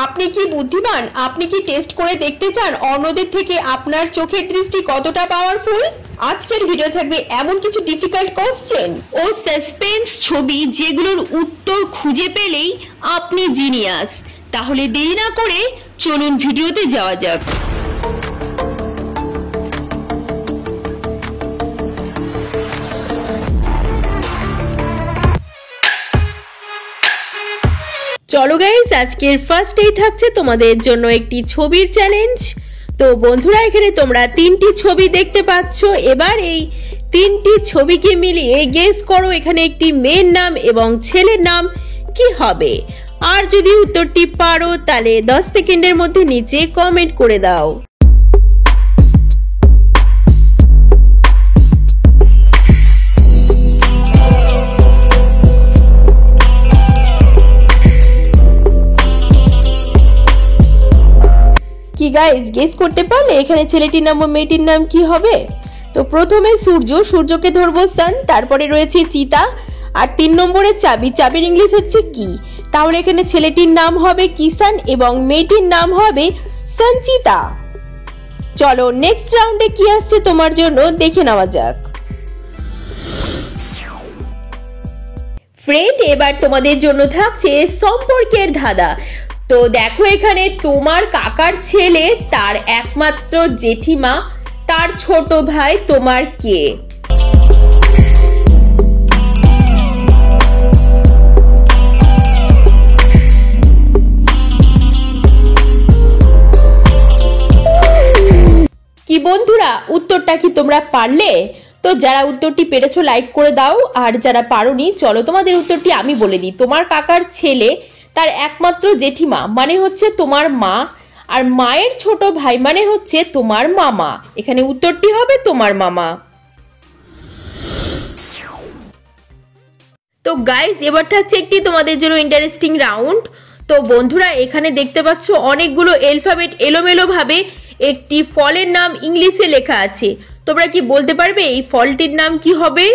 আপনি কি বুদ্ধিমান? আপনি কি টেস্ট করে দেখতে চান অন্যদের থেকে আপনার চোখের দৃষ্টি কতটা পাওয়ারফুল? আজকের ভিডিও থাকবে এমন কিছু ডিফিকাল্ট কোশ্চেন ও সাসপেন্স ছবি যেগুলোর উত্তর খুঁজে পেলেই আপনি জিনিয়াস। তাহলে দেরি না করে চলুন ভিডিওতে যাওয়া যাক। চলো গাইস, আজকের ফার্স্টেই থাকছে তোমাদের জন্য একটি ছবির চ্যালেঞ্জ। তো বন্ধুরা, এখানে তোমরা তিনটি ছবি দেখতে পাচ্ছ। এবার এই তিনটি ছবিকে মিলিয়ে গেস করো এখানে একটি মেয়ের নাম এবং ছেলের নাম কি হবে। আর যদি উত্তরটি পারো তাহলে 10 সেকেন্ডের মধ্যে নিচে কমেন্ট করে দাও। কি গাইস, গেস করতে পারলে এখানে ছেলেটির নাম ও মেয়েটির নাম কি হবে? তো প্রথমে সূর্যকে ধরবো সান, তারপরে রয়েছে চিতা, আর 3 নম্বরে চাবির ইংলিশ হচ্ছে কি। তাহলে এখানে ছেলেটির নাম হবে কিষান এবং মেয়েটির নাম হবে সঞ্চিতা। চলো নেক্সট রাউন্ডে কি আসছে তোমার জন্য দেখে নেওয়া যাক। ফ্রেন্ড, এবার তোমাদের জন্য থাকছে সম্পর্কের ধাঁধা। তো দেখো, এখানে তোমার কাকার ছেলে, তার একমাত্র জেঠিমা, তার ছোট ভাই তোমার কে? কি বন্ধুরা, উত্তরটা কি তোমরা পারলে? তো যারা উত্তরটি পেরেছো লাইক করে দাও, আর যারা পারোনি চলো তোমাদের উত্তরটি আমি বলে দিই। তোমার কাকার ছেলে, তার একমাত্র জেঠিমা মানে হচ্ছে তোমার মা, আর মায়ের ছোট ভাই মানে হচ্ছে তোমার মামা। এখানে উত্তরটি হবে তোমার মামা। তো গাইস, এবার থাকছে একটি তোমাদের জন্য ইন্টারেস্টিং রাউন্ড। তো বন্ধুরা, এখানে দেখতে পাচ্ছ অনেকগুলো অ্যালফাবেট এলোমেলো ভাবে একটি ফলের নাম ইংলিশে লেখা আছে। তোমরা কি বলতে পারবে এই ফলটির নাম কি হবে?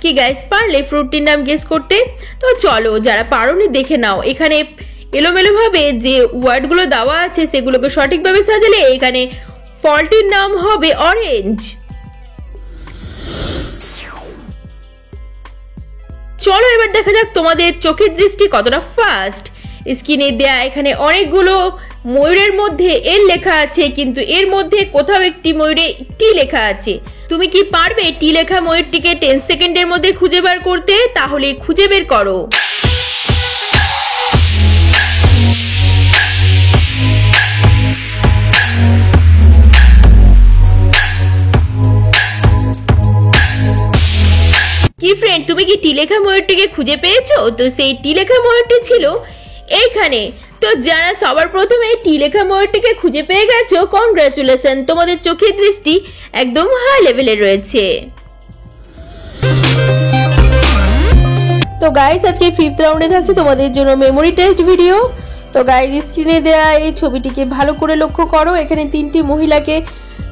কি গাইস, পারলে ফ্রুটটির নাম গেস করতে? তো চলো যারা পারোনি দেখে নাও। এখানে এলোমেলো ভাবে যে ওয়ার্ডগুলো দেওয়া আছে সেগুলোকে সঠিকভাবে সাজালে এখানে ফলটির নাম হবে অরেঞ্জ। চলো এবার দেখা যাক তোমাদের চোখের দৃষ্টি কতটা ফাস্ট। স্ক্রিনে দেয়া এখানে অনেকগুলো ময়ূরের মধ্যে এল লেখা আছে, কিন্তু এর মধ্যে কোথাও একটি ময়ূরে টি লেখা আছে। তুমি কি পারবে টি লেখা ময়ূরটিকে 10 সেকেন্ডের মধ্যে খুঁজে বের করতে? তাহলে খুঁজে বের করো। কি ফ্রেন্ড, তুমি কি টি লেখা ময়ূরটিকে খুঁজে পেয়েছো? তো সেই টি লেখা ময়ূরটি ছিল এইখানে। তো যারা সবার প্রথমে টি লেখা ময়ূরটিকে খুঁজে পেয়ে গেছো, কনগ্রাচুলেশন, তোমাদের চোখের দৃষ্টি একদম হাই লেভেলে রয়েছে। তো গাইস, আজকে 5th রাউন্ডে থাকছে তোমাদের জন্য মেমোরি টেস্ট ভিডিও। তো গাইস, স্ক্রিনে দেয়া এই ছবিটিকে ভালো করে লক্ষ্য করো। এখানে 3টি মহিলাকে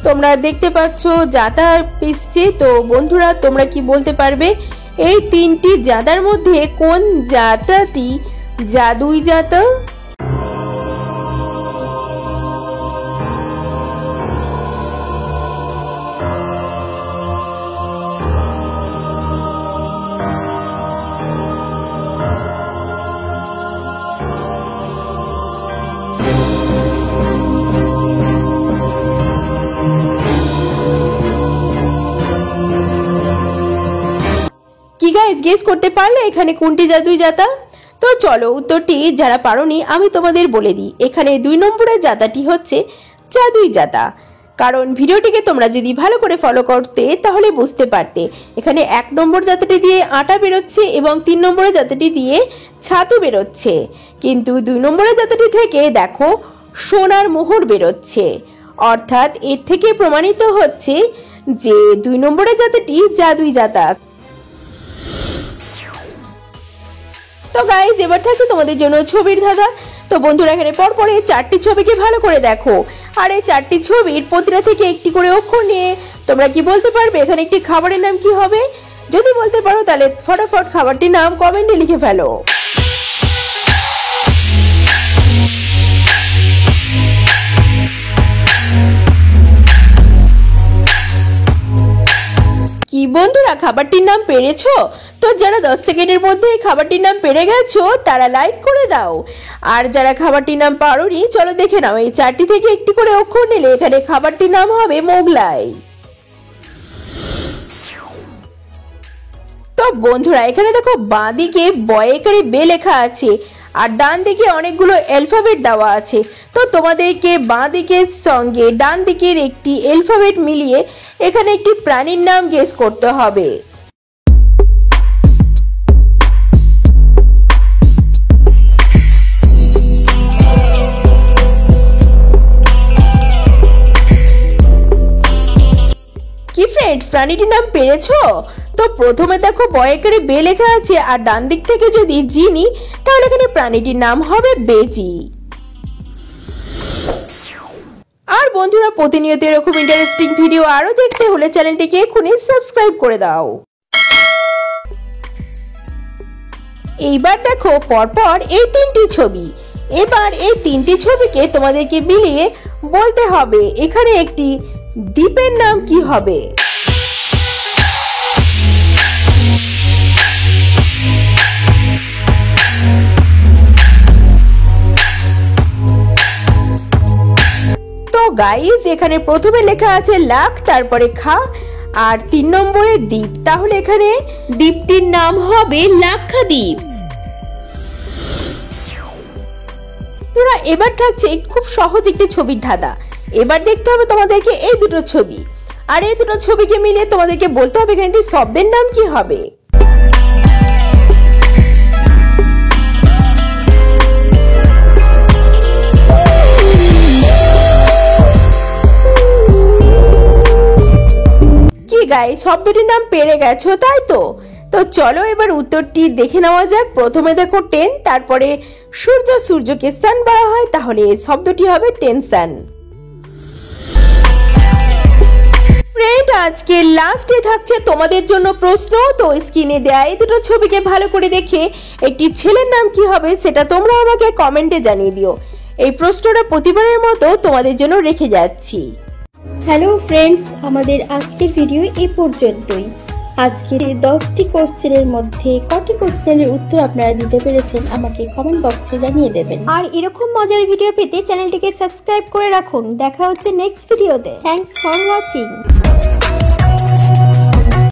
তোমরা দেখতে পাচ্ছ জাতা পিসছে। তো বন্ধুরা, তোমরা কি বলতে পারবে এই 3টি জাতার মধ্যে কোন জাতাটি জাদুই জাতা? কি গাইস, গেস করতে পারলে এখানে কোনটি জাদুই জাতা? তো চলো উত্তরটি যারা পারোনি আমি তোমাদের বলে দিই। এখানে 2 নম্বরের জাতাটি হচ্ছে জাদুই জাতা। কারণ ভিডিওটিকে তোমরা যদি ভালো করে ফলো করতে তাহলে বুঝতে পারতে। এখানে 1 নম্বর জাতাটি দিয়ে আটা বেরোচ্ছে এবং 3 নম্বরের জাতাটি দিয়ে ছাতু বেরোচ্ছে, কিন্তু 2 নম্বরের জাতাটি থেকে দেখো সোনার মোহর বেরোচ্ছে। অর্থাৎ এর থেকে প্রমাণিত হচ্ছে যে 2 নম্বরের জাতাটি জাদুই জাতা। তো গাইস এবার থাকছে তোমাদের জন্য ছবির ধাঁধা। তো বন্ধুরা এখানে পরপর এই 4টি ছবিকে ভালো করে দেখো, আর এই 4টি ছবির প্রতিটা থেকে একটি করে অক্ষর নিয়ে তোমরা কি বলতে পারবে এখানে একটি খাবারের নাম কি হবে? যদি বলতে পারো তাহলে ফটাফট খাবারটির নাম কমেন্টে লিখে ফেলো। কি বন্ধুরা খাবারটির নাম পেরেছো? তো যারা 10 সেকেন্ডের মধ্যে খাবারটির নাম পেরে গেছো তারা লাইক করে দাও, আর যারা খাবারটির নাম পারোনি চলো দেখে নাও এই 4টি থেকে একটি করে অক্ষর নিলে এখানে খাবারটির নাম হবে মোগলাই। তো বন্ধুরা এখানে দেখো বাঁ দিকে বয়েকারে বে লেখা আছে আর ডান দিকে অনেকগুলো অ্যালফাবেট দেওয়া আছে। তো তোমাদেরকে বাঁ দিকের সঙ্গে ডান দিকের একটি অ্যালফাবেট মিলিয়ে এখানে একটি প্রাণীর নাম গেস করতে হবে। কি ফ্রেন্ড প্রাণীটির নাম পেরেছো? তো প্রথমে দেখো বয়েকারে বে লেখা আছে আর ডান দিক থেকে যদি জি নিই তাহলে এখানে প্রাণীটির নাম হবে বেজি। আর বন্ধুরা প্রতিনিয়ত এরকম ইন্টারেস্টিং ভিডিও আরো দেখতে হলে চ্যানেলটিকে এখনই সাবস্ক্রাইব করে দাও। এইবার দেখো পরপর এই 3টি ছবি, এবার এই 3টি ছবিকে তোমাদেরকে মিলিয়ে বলতে হবে এখানে একটি দ্বীপের নাম কি হবে। গাইস এখানে প্রথমে লেখা আছে লাখ, তারপরে খা আর 3 নম্বরে দ্বীপ, তাহলে এখানে দ্বীপটির নাম হবে লাক্ষাদ্বীপ। তোরা এবার থাকছে খুব সহজ একটি ছবির ধাঁধা। এবার দেখতে হবে তোমাদেরকে এই দুটো ছবি, আর এই দুটো ছবিকে মিলিয়ে তোমাদেরকে বলতে হবে এখানে একটি শব্দের নাম কি হবে। গাইস শব্দটির নাম পেরে গেছো তাই তো? তো চলো এবার উত্তরটি দেখে নেওয়া যাক। প্রথমে দেখো 10, তারপরে সূর্য, সূর্যকে সান বলা হয়, তাহলে এই শব্দটি হবে টেনশন। ফ্রেন্ড আজকে লাস্টে থাকছে তোমাদের জন্য প্রশ্ন। তো স্ক্রিনে দেয়া এই দুটো ছবিকে ভালো করে দেখে একটি ছেলের নাম কি হবে সেটা তোমরা আমাকে কমেন্টে জানিয়ে দিও। এই প্রশ্নটা প্রতিবারের মতো তোমাদের জন্য রেখে যাচ্ছি। হ্যালো ফ্রেন্ডস, আমাদের আজকের ভিডিও এই পর্যন্তই। আজকের 10টি কোশ্চেনের মধ্যে কটি কোশ্চেনের উত্তর আপনারা দিতে পেরেছেন আমাকে কমেন্ট বক্সে জানিয়ে দেবেন। আর এরকম মজার ভিডিও পেতে চ্যানেলটিকে সাবস্ক্রাইব করে রাখুন। দেখা হচ্ছে নেক্সট ভিডিওতে। Thanks for watching.